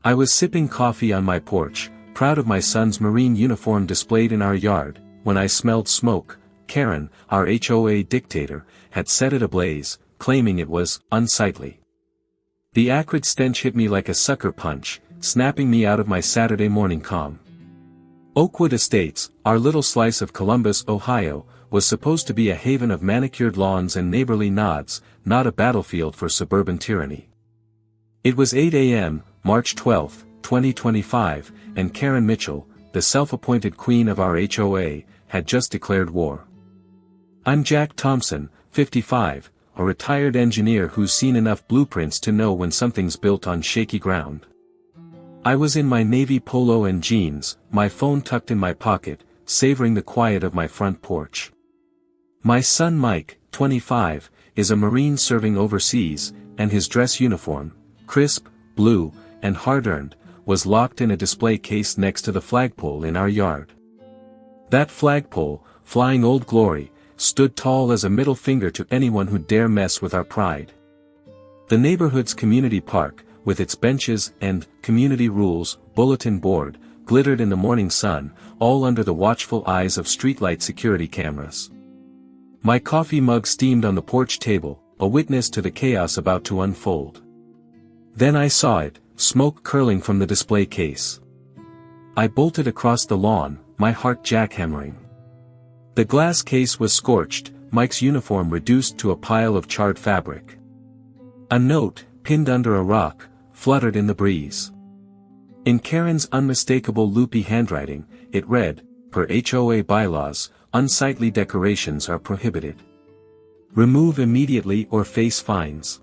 I was sipping coffee on my porch, proud of my son's Marine uniform displayed in our yard, when I smelled smoke. Karen, our HOA dictator, had set it ablaze, claiming it was unsightly. The acrid stench hit me like a sucker punch, snapping me out of my Saturday morning calm. Oakwood Estates, our little slice of Columbus, Ohio, was supposed to be a haven of manicured lawns and neighborly nods, not a battlefield for suburban tyranny. It was 8 a.m., March 12, 2025, and Karen Mitchell, the self-appointed queen of our HOA, had just declared war. I'm Jack Thompson, 55, a retired engineer who's seen enough blueprints to know when something's built on shaky ground. I was in my navy polo and jeans, my phone tucked in my pocket, savoring the quiet of my front porch. My son Mike, 25, is a Marine serving overseas, and his dress uniform, crisp, blue, and hard-earned, was locked in a display case next to the flagpole in our yard. That flagpole, flying Old Glory, stood tall as a middle finger to anyone who dare mess with our pride. The neighborhood's community park, with its benches and community rules bulletin board, glittered in the morning sun, all under the watchful eyes of streetlight security cameras. My coffee mug steamed on the porch table, a witness to the chaos about to unfold. Then I saw it, smoke curling from the display case. I bolted across the lawn, my heart jackhammering. The glass case was scorched, Mike's uniform reduced to a pile of charred fabric. A note, pinned under a rock, fluttered in the breeze. In Karen's unmistakable loopy handwriting, it read, per HOA bylaws, unsightly decorations are prohibited. Remove immediately or face fines.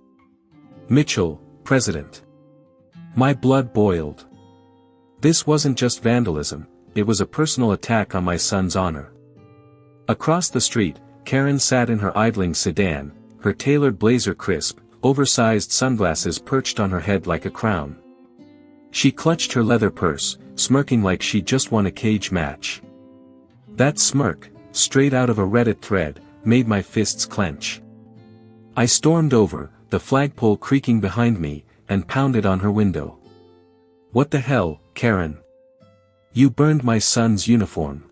Mitchell, President. My blood boiled. This wasn't just vandalism, it was a personal attack on my son's honor. Across the street, Karen sat in her idling sedan, her tailored blazer crisp, oversized sunglasses perched on her head like a crown. She clutched her leather purse, smirking like she'd just won a cage match. That smirk, straight out of a Reddit thread, made my fists clench. I stormed over, the flagpole creaking behind me, and pounded on her window. What the hell, Karen? You burned my son's uniform.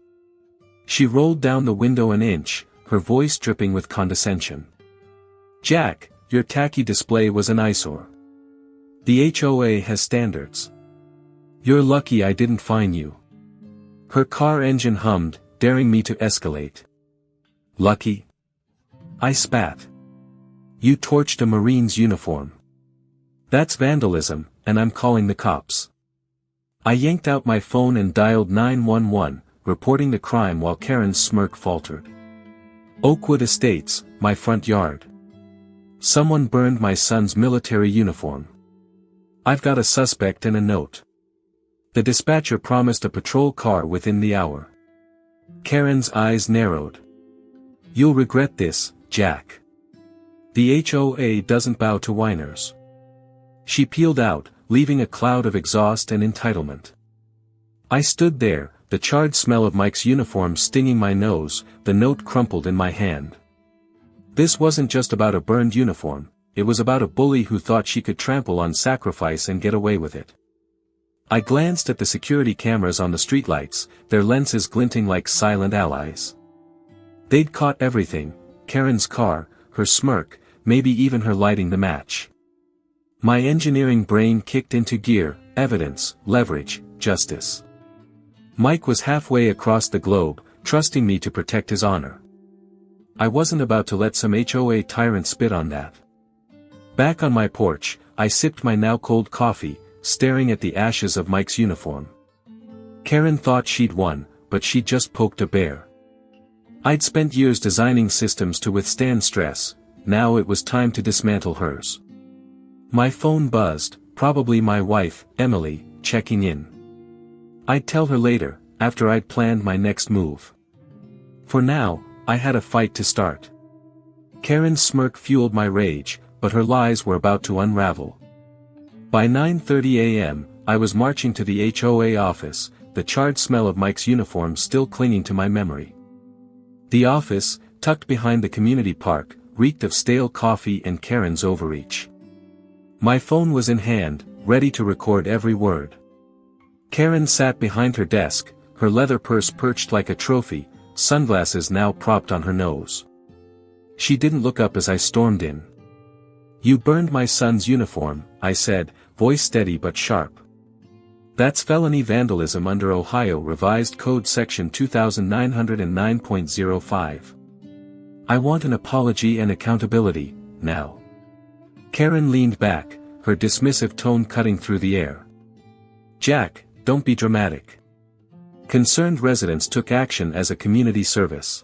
She rolled down the window an inch, her voice dripping with condescension. Jack, your tacky display was an eyesore. The HOA has standards. You're lucky I didn't fine you. Her car engine hummed, daring me to escalate. Lucky? I spat. You torched a Marine's uniform. That's vandalism, and I'm calling the cops. I yanked out my phone and dialed 911, reporting the crime while Karen's smirk faltered. Oakwood Estates, my front yard. Someone burned my son's military uniform. I've got a suspect and a note. The dispatcher promised a patrol car within the hour. Karen's eyes narrowed. You'll regret this, Jack. The HOA doesn't bow to whiners. She peeled out, leaving a cloud of exhaust and entitlement. I stood there, the charred smell of Mike's uniform stinging my nose, the note crumpled in my hand. This wasn't just about a burned uniform, it was about a bully who thought she could trample on sacrifice and get away with it. I glanced at the security cameras on the streetlights, their lenses glinting like silent allies. They'd caught everything, Karen's car, her smirk, maybe even her lighting the match. My engineering brain kicked into gear, evidence, leverage, justice. Mike was halfway across the globe, trusting me to protect his honor. I wasn't about to let some HOA tyrant spit on that. Back on my porch, I sipped my now cold coffee, staring at the ashes of Mike's uniform. Karen thought she'd won, but she'd just poked a bear. I'd spent years designing systems to withstand stress, now it was time to dismantle hers. My phone buzzed, probably my wife, Emily, checking in. I'd tell her later, after I'd planned my next move. For now, I had a fight to start. Karen's smirk fueled my rage, but her lies were about to unravel. By 9:30 a.m., I was marching to the HOA office, the charred smell of Mike's uniform still clinging to my memory. The office, tucked behind the community park, reeked of stale coffee and Karen's overreach. My phone was in hand, ready to record every word. Karen sat behind her desk, her leather purse perched like a trophy, sunglasses now propped on her nose. She didn't look up as I stormed in. "You burned my son's uniform," I said, voice steady but sharp. "That's felony vandalism under Ohio Revised Code Section 2909.05. I want an apology and accountability, now." Karen leaned back, her dismissive tone cutting through the air. "Jack, don't be dramatic. Concerned residents took action as a community service.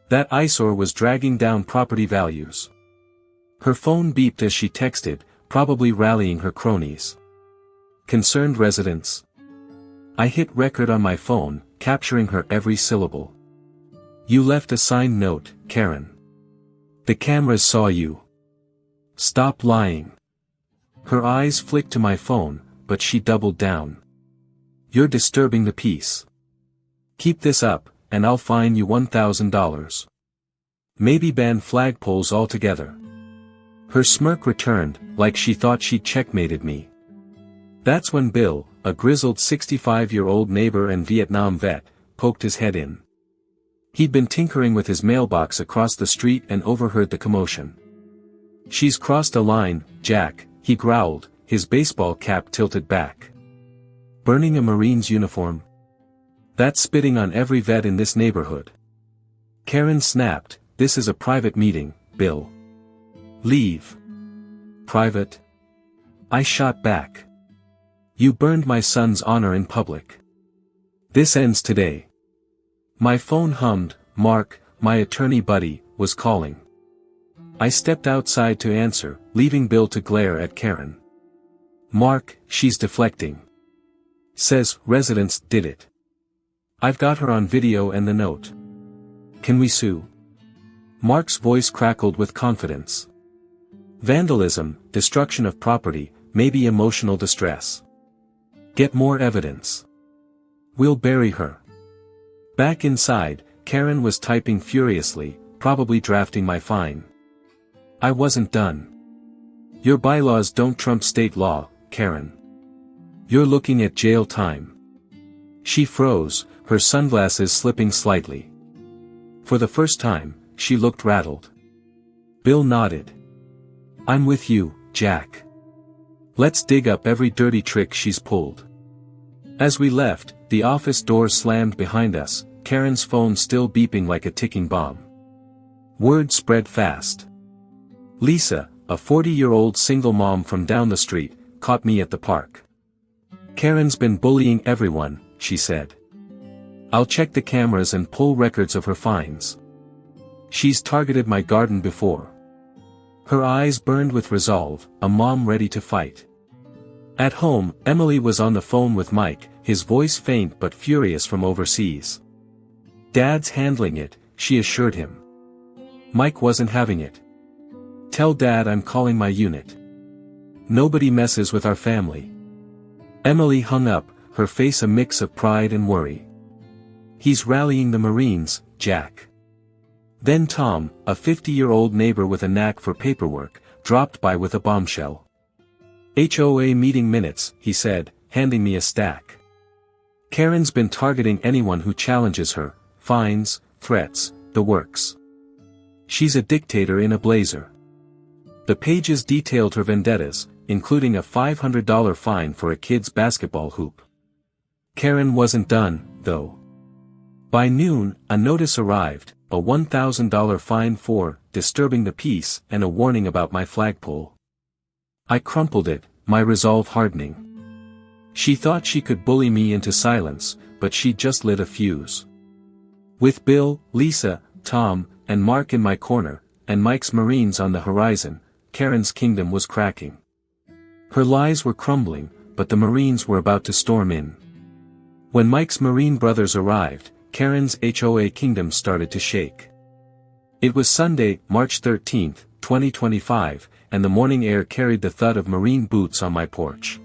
That eyesore was dragging down property values." Her phone beeped as she texted, probably rallying her cronies. "Concerned residents." I hit record on my phone, capturing her every syllable. "You left a signed note, Karen. The cameras saw you. Stop lying." Her eyes flicked to my phone, but she doubled down. "You're disturbing the peace. Keep this up, and I'll fine you $1,000. Maybe ban flagpoles altogether." Her smirk returned, like she thought she'd checkmated me. That's when Bill, a grizzled 65-year-old neighbor and Vietnam vet, poked his head in. He'd been tinkering with his mailbox across the street and overheard the commotion. "She's crossed a line, Jack," he growled, his baseball cap tilted back. "Burning a Marine's uniform? That's spitting on every vet in this neighborhood." Karen snapped, "This is a private meeting, Bill. Leave." "Private?" I shot back. "You burned my son's honor in public. This ends today." My phone hummed. Mark, my attorney buddy, was calling. I stepped outside to answer, leaving Bill to glare at Karen. "Mark, she's deflecting. Says residents did it. I've got her on video and the note. Can we sue?" Mark's voice crackled with confidence. "Vandalism, destruction of property, maybe emotional distress. Get more evidence. We'll bury her." Back inside, Karen was typing furiously, probably drafting my fine. I wasn't done. "Your bylaws don't trump state law, Karen. You're looking at jail time." She froze, her sunglasses slipping slightly. For the first time, she looked rattled. Bill nodded. "I'm with you, Jack. Let's dig up every dirty trick she's pulled." As we left, the office door slammed behind us, Karen's phone still beeping like a ticking bomb. Word spread fast. Lisa, a 40-year-old single mom from down the street, caught me at the park. "Karen's been bullying everyone," she said. "I'll check the cameras and pull records of her fines. She's targeted my garden before." Her eyes burned with resolve, a mom ready to fight. At home, Emily was on the phone with Mike, his voice faint but furious from overseas. "Dad's handling it," she assured him. Mike wasn't having it. "Tell Dad I'm calling my unit. Nobody messes with our family." Emily hung up, her face a mix of pride and worry. "He's rallying the Marines, Jack." Then Tom, a 50-year-old neighbor with a knack for paperwork, dropped by with a bombshell. "HOA meeting minutes," he said, handing me a stack. "Karen's been targeting anyone who challenges her, fines, threats, the works. She's a dictator in a blazer." The pages detailed her vendettas, including a $500 fine for a kid's basketball hoop. Karen wasn't done, though. By noon, a notice arrived, a $1,000 fine for disturbing the peace and a warning about my flagpole. I crumpled it, my resolve hardening. She thought she could bully me into silence, but she just lit a fuse. With Bill, Lisa, Tom, and Mark in my corner, and Mike's Marines on the horizon, Karen's kingdom was cracking. Her lies were crumbling, but the Marines were about to storm in. When Mike's Marine brothers arrived, Karen's HOA kingdom started to shake. It was Sunday, March 13, 2025, and the morning air carried the thud of Marine boots on my porch.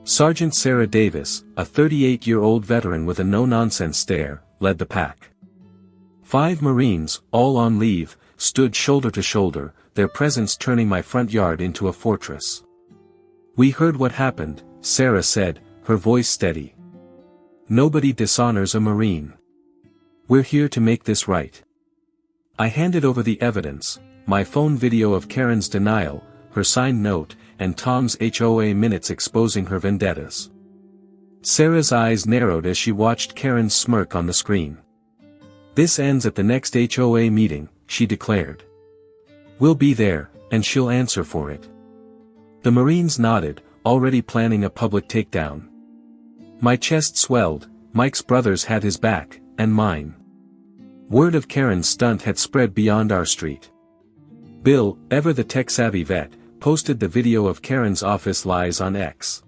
Sergeant Sarah Davis, a 38-year-old veteran with a no-nonsense stare, led the pack. 5 Marines, all on leave, stood shoulder to shoulder, their presence turning my front yard into a fortress. "We heard what happened," Sarah said, her voice steady. "Nobody dishonors a Marine. We're here to make this right." I handed over the evidence, my phone video of Karen's denial, her signed note, and Tom's HOA minutes exposing her vendettas. Sarah's eyes narrowed as she watched Karen's smirk on the screen. "This ends at the next HOA meeting," she declared. "We'll be there, and she'll answer for it." The Marines nodded, already planning a public takedown. My chest swelled. Mike's brothers had his back, and mine. Word of Karen's stunt had spread beyond our street. Bill, ever the tech-savvy vet, posted the video of Karen's office lies on X.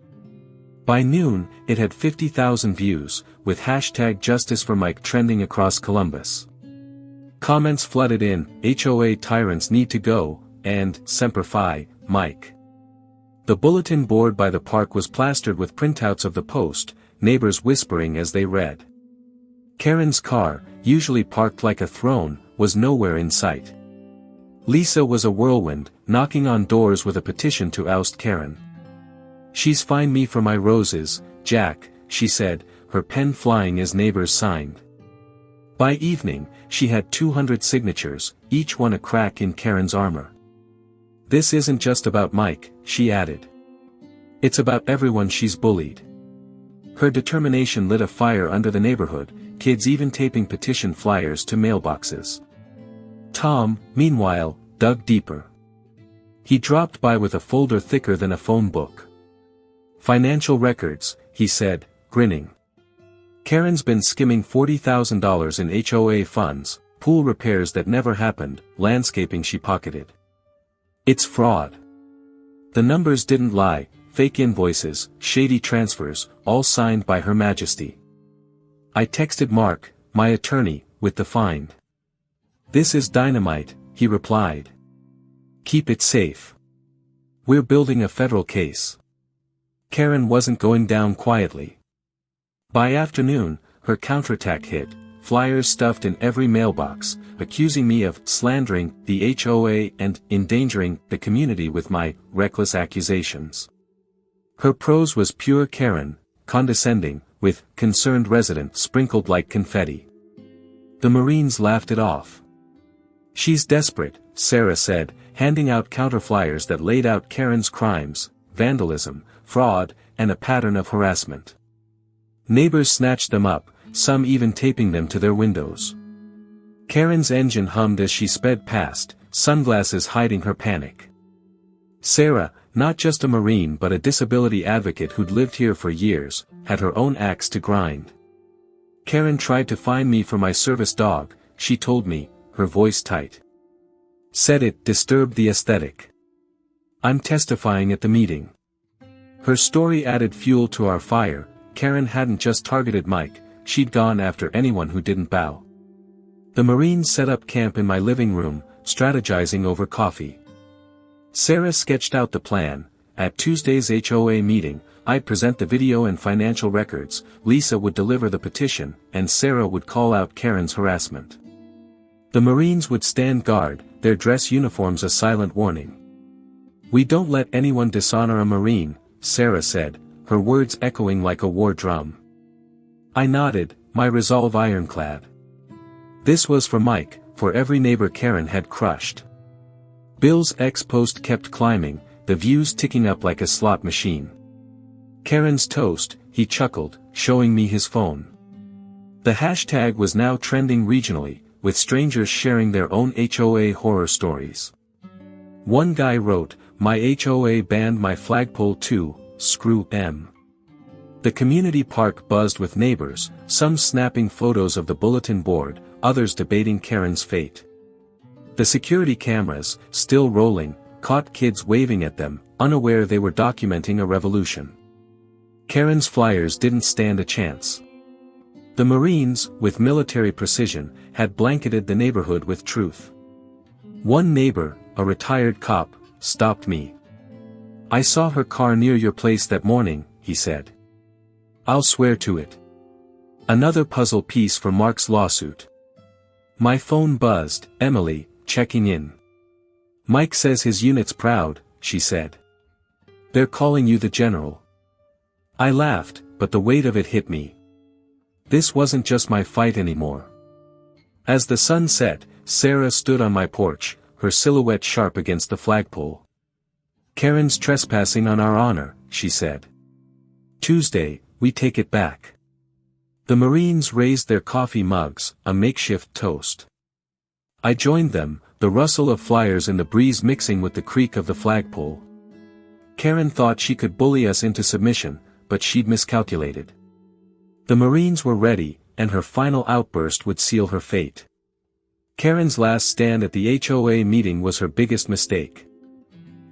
By noon, it had 50,000 views, with hashtag Justice for Mike trending across Columbus. Comments flooded in, "HOA tyrants need to go," and "Semper Fi, Mike." The bulletin board by the park was plastered with printouts of the post, neighbors whispering as they read. Karen's car, usually parked like a throne, was nowhere in sight. Lisa was a whirlwind, knocking on doors with a petition to oust Karen. "She's fined me for my roses, Jack," she said, her pen flying as neighbors signed. By evening, she had 200 signatures, each one a crack in Karen's armor. "This isn't just about Mike," she added. "It's about everyone she's bullied." Her determination lit a fire under the neighborhood, kids even taping petition flyers to mailboxes. Tom, meanwhile, dug deeper. He dropped by with a folder thicker than a phone book. "Financial records," he said, grinning. "Karen's been skimming $40,000 in HOA funds, pool repairs that never happened, landscaping she pocketed. It's fraud. The numbers didn't lie, fake invoices, shady transfers, all signed by Her Majesty. I texted Mark, my attorney, with the find. This is dynamite," he replied. "Keep it safe. We're building a federal case." Karen wasn't going down quietly. By afternoon, her counterattack hit, flyers stuffed in every mailbox, accusing me of slandering the HOA and endangering the community with my reckless accusations. Her prose was pure Karen, condescending, with concerned resident sprinkled like confetti. The Marines laughed it off. "She's desperate," Sarah said, handing out counterflyers that laid out Karen's crimes, vandalism, fraud, and a pattern of harassment. Neighbors snatched them up, some even taping them to their windows. Karen's engine hummed as she sped past, sunglasses hiding her panic. Sarah, not just a Marine but a disability advocate who'd lived here for years, had her own axe to grind. "Karen tried to find me for my service dog," she told me, her voice tight. Said it disturbed the aesthetic. "I'm testifying at the meeting." Her story added fuel to our fire. Karen hadn't just targeted Mike, she'd gone after anyone who didn't bow. The Marines set up camp in my living room, strategizing over coffee. Sarah sketched out the plan. At Tuesday's HOA meeting, I'd present the video and financial records, Lisa would deliver the petition, and Sarah would call out Karen's harassment. The Marines would stand guard, their dress uniforms a silent warning. "We don't let anyone dishonor a Marine," Sarah said, her words echoing like a war drum. I nodded, my resolve ironclad. This was for Mike, for every neighbor Karen had crushed. Bill's ex-post kept climbing, the views ticking up like a slot machine. "Karen's toast," he chuckled, showing me his phone. The hashtag was now trending regionally, with strangers sharing their own HOA horror stories. One guy wrote, "My HOA banned my flagpole too, screw 'em." The community park buzzed with neighbors, some snapping photos of the bulletin board, others debating Karen's fate. The security cameras, still rolling, caught kids waving at them, unaware they were documenting a revolution. Karen's flyers didn't stand a chance. The Marines, with military precision, had blanketed the neighborhood with truth. One neighbor, a retired cop, stopped me. "I saw her car near your place that morning," he said. "I'll swear to it." Another puzzle piece for Mark's lawsuit. My phone buzzed, Emily, checking in. "Mike says his unit's proud," she said. They're calling you the general. I laughed, but the weight of it hit me. This wasn't just my fight anymore. As the sun set, Sarah stood on my porch, her silhouette sharp against the flagpole. "Karen's trespassing on our honor," she said. "Tuesday, we take it back." The Marines raised their coffee mugs, a makeshift toast. I joined them, the rustle of flyers in the breeze mixing with the creak of the flagpole. Karen thought she could bully us into submission, but she'd miscalculated. The Marines were ready, and her final outburst would seal her fate. Karen's last stand at the HOA meeting was her biggest mistake.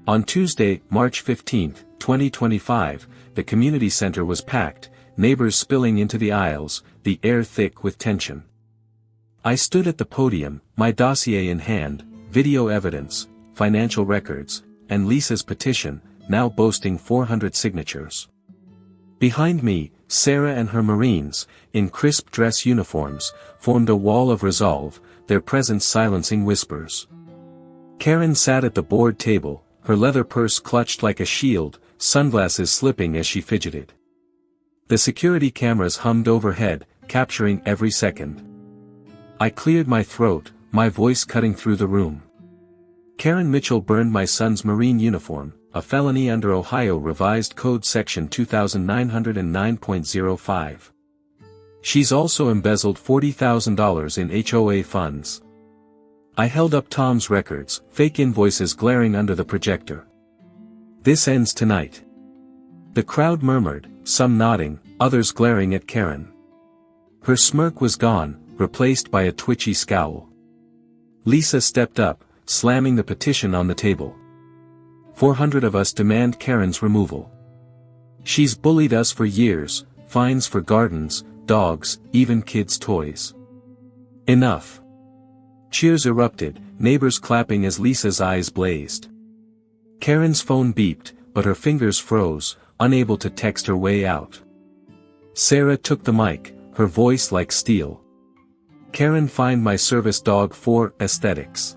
On Tuesday, March 15, 2025, the community center was packed, neighbors spilling into the aisles, the air thick with tension. I stood at the podium, my dossier in hand, video evidence, financial records, and Lisa's petition, now boasting 400 signatures. Behind me, Sarah and her Marines, in crisp dress uniforms, formed a wall of resolve, their presence silencing whispers. Karen sat at the board table, her leather purse clutched like a shield, sunglasses slipping as she fidgeted. The security cameras hummed overhead, capturing every second. I cleared my throat, my voice cutting through the room. Karen Mitchell burned my son's Marine uniform, a felony under Ohio Revised Code Section 2909.05. She's also embezzled $40,000 in HOA funds. I held up Tom's records, fake invoices glaring under the projector. "This ends tonight." The crowd murmured, some nodding, others glaring at Karen. Her smirk was gone, replaced by a twitchy scowl. Lisa stepped up, slamming the petition on the table. 400 of us demand Karen's removal. She's bullied us for years, fines for gardens, dogs, even kids' toys. Enough. Cheers erupted, neighbors clapping as Lisa's eyes blazed. Karen's phone beeped, but her fingers froze, unable to text her way out. Sarah took the mic, her voice like steel. "Karen fined my service dog for aesthetics.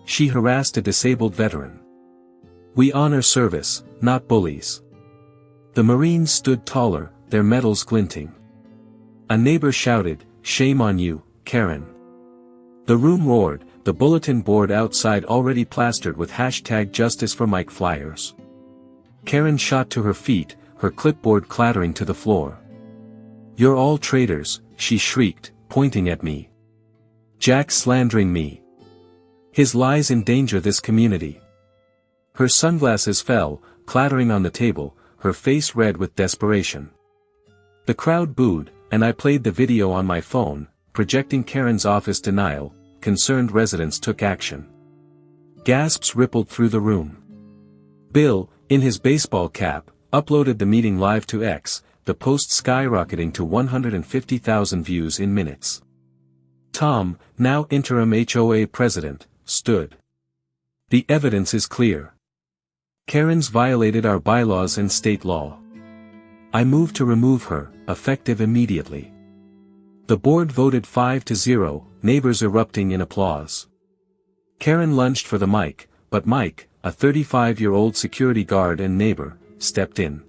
She harassed a disabled veteran. We honor service, not bullies." The Marines stood taller, their medals glinting. A neighbor shouted, "Shame on you, Karen." The room roared, the bulletin board outside already plastered with #JusticeForMike flyers. Karen shot to her feet, her clipboard clattering to the floor. "You're all traitors," she shrieked, pointing at me. "Jack's slandering me. His lies endanger this community." Her sunglasses fell, clattering on the table, her face red with desperation. The crowd booed, and I played the video on my phone, projecting Karen's office denial. Concerned residents took action. Gasps rippled through the room. Bill, in his baseball cap, uploaded the meeting live to X, the post skyrocketing to 150,000 views in minutes. Tom, now interim HOA president, stood. "The evidence is clear. Karen's violated our bylaws and state law. I move to remove her, effective immediately." The board voted 5-0, neighbors erupting in applause. Karen lunged for the mic, but Mike, a 35-year-old security guard and neighbor, stepped in.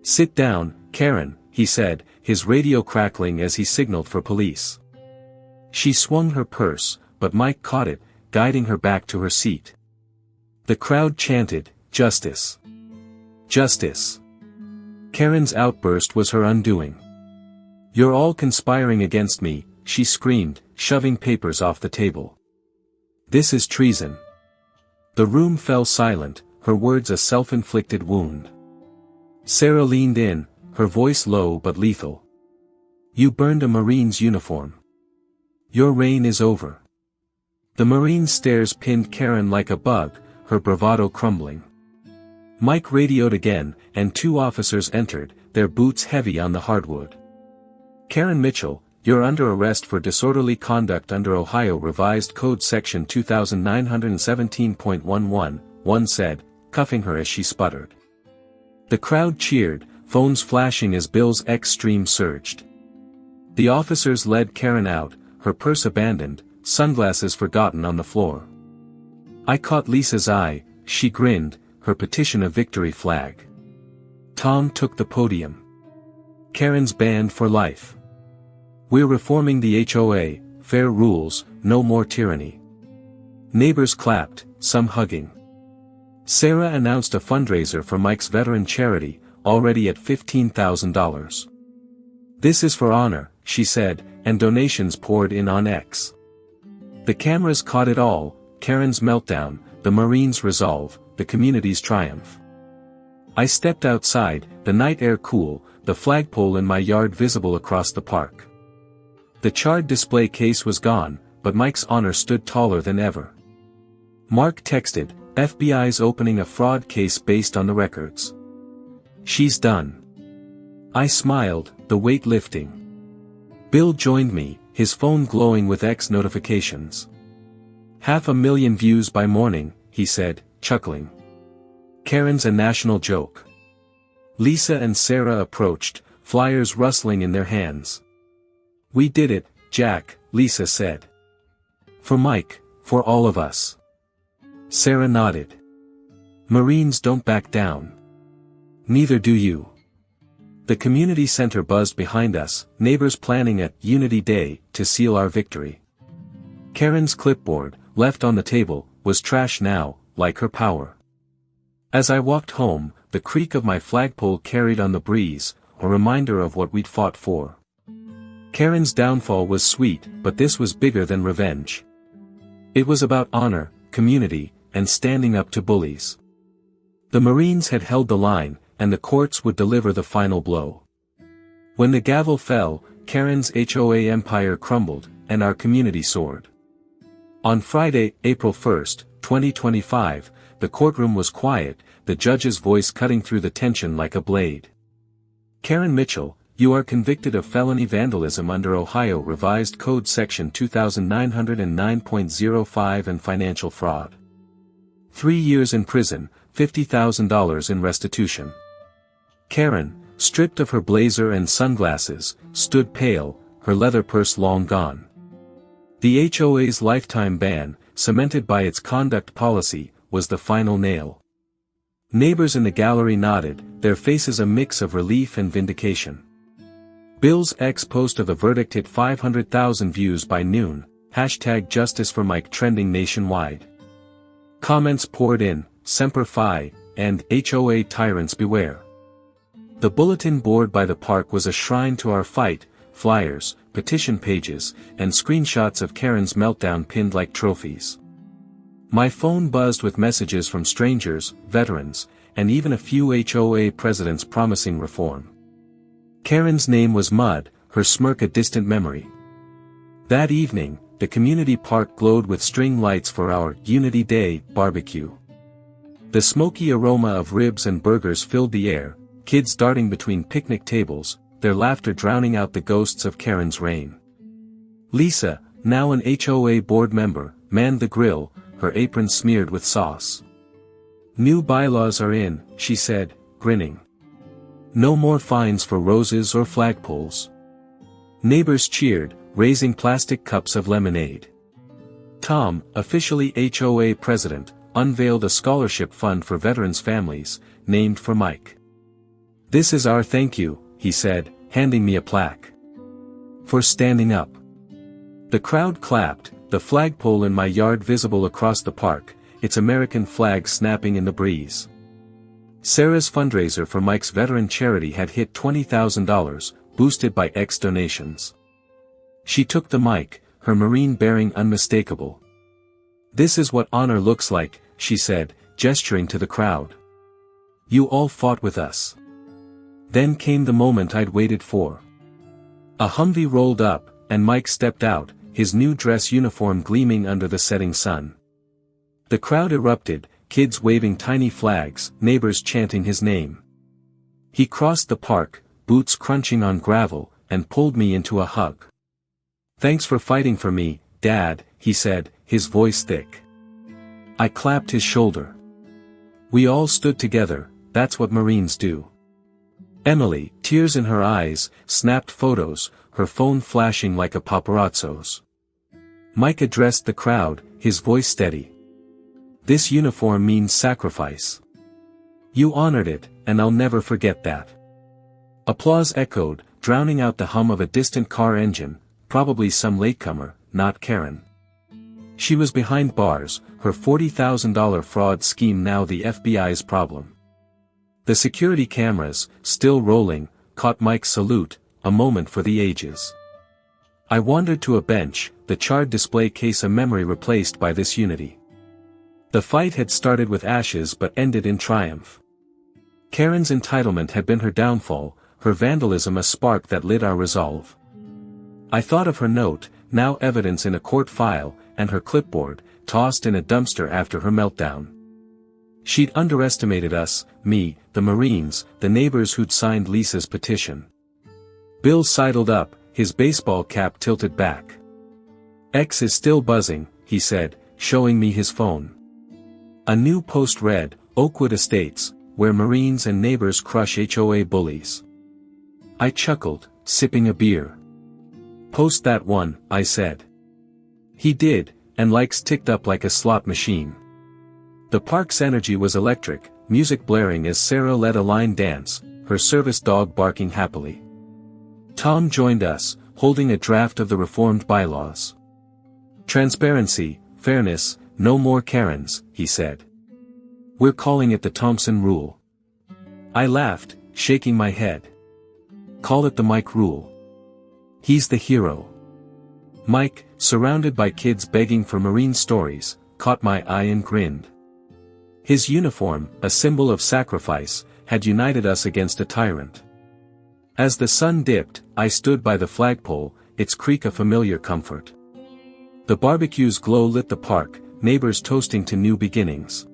"Sit down, Karen," he said, his radio crackling as he signaled for police. She swung her purse, but Mike caught it, guiding her back to her seat. The crowd chanted, "Justice! Justice!" Karen's outburst was her undoing. "You're all conspiring against me," she screamed, shoving papers off the table. "This is treason." The room fell silent, her words a self-inflicted wound. Sarah leaned in, her voice low but lethal. "You burned a Marine's uniform. Your reign is over." The Marine's stares pinned Karen like a bug, her bravado crumbling. Mike radioed again, and 2 officers entered, their boots heavy on the hardwood. "Karen Mitchell, you're under arrest for disorderly conduct under Ohio Revised Code Section 2917.11, one said, cuffing her as she sputtered. The crowd cheered, phones flashing as Bill's X stream surged. The officers led Karen out, her purse abandoned, sunglasses forgotten on the floor. I caught Lisa's eye, she grinned, her petition a victory flag. Tom took the podium. Karen's banned for life. We're reforming the HOA, fair rules, no more tyranny. Neighbors clapped, some hugging. Sarah announced a fundraiser for Mike's veteran charity, already at $15,000. This is for honor, she said, and donations poured in on X. The cameras caught it all: Karen's meltdown, the Marines' resolve, the community's triumph. I stepped outside, the night air cool, the flagpole in my yard visible across the park. The charred display case was gone, but Mike's honor stood taller than ever. Mark texted, "FBI's opening a fraud case based on the records. She's done." I smiled, the weight lifting. Bill joined me, his phone glowing with X notifications. 500,000 views by morning, he said, chuckling. Karen's a national joke. Lisa and Sarah approached, flyers rustling in their hands. "We did it, Jack," Lisa said. "For Mike, for all of us." Sarah nodded. "Marines don't back down. Neither do you." The community center buzzed behind us, neighbors planning a Unity Day to seal our victory. Karen's clipboard, left on the table, was trash now, like her power. As I walked home, the creak of my flagpole carried on the breeze, a reminder of what we'd fought for. Karen's downfall was sweet, but this was bigger than revenge. It was about honor, community, and standing up to bullies. The Marines had held the line, and the courts would deliver the final blow. When the gavel fell, Karen's HOA empire crumbled, and our community soared. On Friday, April 1, 2025, the courtroom was quiet, the judge's voice cutting through the tension like a blade. "Karen Mitchell, you are convicted of felony vandalism under Ohio Revised Code Section 2909.05 and financial fraud. 3 years in prison, $50,000 in restitution." Karen, stripped of her blazer and sunglasses, stood pale, her leather purse long gone. The HOA's lifetime ban, cemented by its conduct policy, was the final nail. Neighbors in the gallery nodded, their faces a mix of relief and vindication. Bill's ex-post of the verdict hit 500,000 views by noon, #Justice for Mike trending nationwide. Comments poured in, "Semper Fi," and "HOA tyrants beware." The bulletin board by the park was a shrine to our fight, flyers, petition pages, and screenshots of Karen's meltdown pinned like trophies. My phone buzzed with messages from strangers, veterans, and even a few HOA presidents promising reform. Karen's name was mud, her smirk a distant memory. That evening, the community park glowed with string lights for our Unity Day barbecue. The smoky aroma of ribs and burgers filled the air, kids darting between picnic tables, their laughter drowning out the ghosts of Karen's reign. Lisa, now an HOA board member, manned the grill, her apron smeared with sauce. "New bylaws are in," she said, grinning. "No more fines for roses or flagpoles." Neighbors cheered, raising plastic cups of lemonade. Tom, officially HOA president, unveiled a scholarship fund for veterans' families, named for Mike. "This is our thank you," he said, handing me a plaque. "For standing up." The crowd clapped, the flagpole in my yard visible across the park, its American flag snapping in the breeze. Sarah's fundraiser for Mike's veteran charity had hit $20,000, boosted by X donations. She took the mic, her Marine bearing unmistakable. "This is what honor looks like," she said, gesturing to the crowd. "You all fought with us." Then came the moment I'd waited for. A Humvee rolled up, and Mike stepped out, his new dress uniform gleaming under the setting sun. The crowd erupted, kids waving tiny flags, neighbors chanting his name. He crossed the park, boots crunching on gravel, and pulled me into a hug. "Thanks for fighting for me, Dad," he said, his voice thick. I clapped his shoulder. We all stood together, that's what Marines do. Emily, tears in her eyes, snapped photos, her phone flashing like a paparazzo's. Mike addressed the crowd, his voice steady. "This uniform means sacrifice. You honored it, and I'll never forget that. Applause echoed, drowning out the hum of a distant car engine, probably some latecomer, not Karen. She was behind bars, her $40,000 fraud scheme now the FBI's problem. The security cameras, still rolling, caught Mike's salute, a moment for the ages. I wandered to a bench, the charred display case a memory replaced by this unity. The fight had started with ashes but ended in triumph. Karen's entitlement had been her downfall, her vandalism a spark that lit our resolve. I thought of her note, now evidence in a court file, and her clipboard, tossed in a dumpster after her meltdown. She'd underestimated us, me, the Marines, the neighbors who'd signed Lisa's petition. Bill sidled up, his baseball cap tilted back. X is still buzzing, he said, showing me his phone. A new post read, Oakwood Estates, where Marines and neighbors crush HOA bullies. I chuckled, sipping a beer. Post that one, I said. He did, and likes ticked up like a slot machine. The park's energy was electric, music blaring as Sarah led a line dance, her service dog barking happily. Tom joined us, holding a draft of the reformed bylaws. Transparency, fairness, no more Karens, he said. We're calling it the Thompson Rule. I laughed, shaking my head. Call it the Mike Rule. He's the hero. Mike, surrounded by kids begging for Marine stories, caught my eye and grinned. His uniform, a symbol of sacrifice, had united us against a tyrant. As the sun dipped, I stood by the flagpole, its creak a familiar comfort. The barbecue's glow lit the park, neighbors toasting to new beginnings.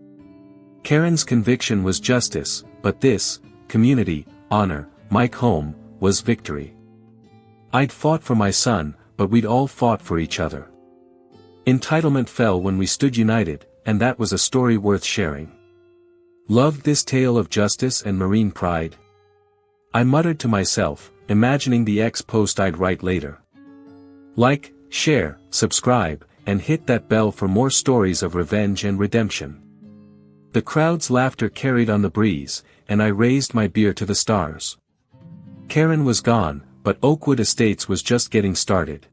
Karen's conviction was justice, but this, community, honor, Mike home, was victory. I'd fought for my son, but we'd all fought for each other. Entitlement fell when we stood united, and that was a story worth sharing. Loved this tale of justice and Marine pride? I muttered to myself, imagining the X-post I'd write later. Like, share, subscribe, and hit that bell for more stories of revenge and redemption. The crowd's laughter carried on the breeze, and I raised my beer to the stars. Karen was gone, but Oakwood Estates was just getting started.